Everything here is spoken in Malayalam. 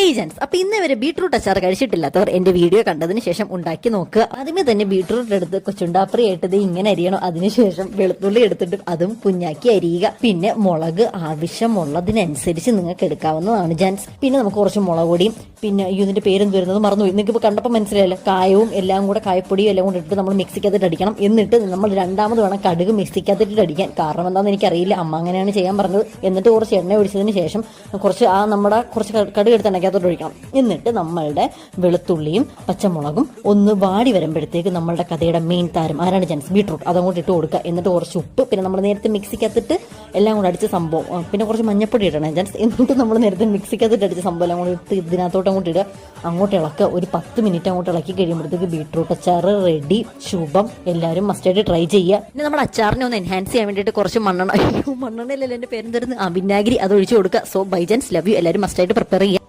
ഹേയ് ജൻസ്, അപ്പൊ ഇന്ന് വരെ ബീട്രൂട്ട് അച്ചാർ കഴിച്ചിട്ടില്ലാത്തവർ എന്റെ വീഡിയോ കണ്ടതിന് ശേഷം ഉണ്ടാക്കി നോക്കുക. ആദ്യമേ തന്നെ ബീട്രൂട്ട് എടുത്ത് കൊച്ചുണ്ടാപ്പറി ആയിട്ടത് ഇങ്ങനെ അരിയണം. അതിനുശേഷം വെളുത്തുള്ളി എടുത്തിട്ട് അതും കുഞ്ഞാക്കി അരിയുക. പിന്നെ മുളക് ആവശ്യമുള്ളതിനനുസരിച്ച് നിങ്ങൾക്ക് എടുക്കാവുന്നതാണ് ജൻസ്. പിന്നെ നമുക്ക് കുറച്ച് മുളക് പൊടിയും പിന്നെ ഇതിന്റെ പേരെന്ത് വരുന്നത് മറന്നുപോയി. നിങ്ങൾക്ക് ഇപ്പൊ കണ്ടപ്പോൾ മനസ്സിലായല്ലോ. കായവും എല്ലാം കൂടെ കായപ്പൊടിയും എല്ലാം കൂടെ ഇട്ട് നമ്മൾ മിക്സിക്കകത്തിട്ട് അടിക്കണം. എന്നിട്ട് നമ്മൾ രണ്ടാമത് വേണം കടുക് മിക്സിക്കകത്തിട്ട് അടിക്കാൻ. കാരണം എന്താണെന്ന് എനിക്കറിയില്ല, അമ്മ അങ്ങനെയാണ് ചെയ്യാൻ പറഞ്ഞത്. എന്നിട്ട് കുറച്ച് എണ്ണ ഒഴിച്ചതിന് ശേഷം കുറച്ച് നമ്മുടെ കുറച്ച് കടുക് എടുത്ത് എണ്ണയ്ക്കകത്തോട്ട് ഒഴിക്കണം. എന്നിട്ട് നമ്മളുടെ വെളുത്തുള്ളിയും പച്ചമുളകും ഒന്ന് വാടി വരുമ്പോഴത്തേക്ക് നമ്മളുടെ കഥയുടെ മെയിൻ താരം ആരാണ് ജൻസ്? ബീട്രൂട്ട്. അതങ്ങോട്ട് ഇട്ട് കൊടുക്കുക. എന്നിട്ട് കുറച്ച് ഉപ്പ്, പിന്നെ നമ്മൾ നേരത്തെ മിക്സിക്കകത്തിട്ട് എല്ലാം കൂടെ അടിച്ച സംഭവം, പിന്നെ കുറച്ച് മഞ്ഞപ്പൊടി ഇടണം ജൻസ്. എന്നിട്ട് നമ്മൾ നേരത്തെ മിക്സിക്കകത്തിട്ട് അടിച്ച സംഭവം എല്ലാം കൂടി ഇട്ട് ഇതിനകത്തോട്ട് അങ്ങോട്ട് ഇടുക. അങ്ങോട്ട് ഇളക്കുക. ഒരു 10 മിനിറ്റ് അങ്ങോട്ട് ഇളക്കി കഴിയുമ്പോഴത്തേക്ക് ബീട്രൂട്ട് അച്ചാർ റെഡി. ശുഭം. എല്ലാവരും മസ്റ്റായിട്ട് ട്രൈ ചെയ്യുക. പിന്നെ നമ്മുടെ അച്ചാറിനെ ഒന്ന് എൻഹാൻസ് ചെയ്യാൻ വേണ്ടിയിട്ട് കുറച്ച് മണ്ണെണ്ണ, മണ്ണെണ്ണയിലല്ലേ എൻ്റെ പേരെന്തായിരുന്നു, വിനാഗിരി, അത് ഒഴിച്ചു കൊടുക്കുക. സോ ബൈ ജൻസ്, ലവ് യു. എല്ലാവരും മസ്റ്റായിട്ട് പ്രിപ്പയർ ചെയ്യുക.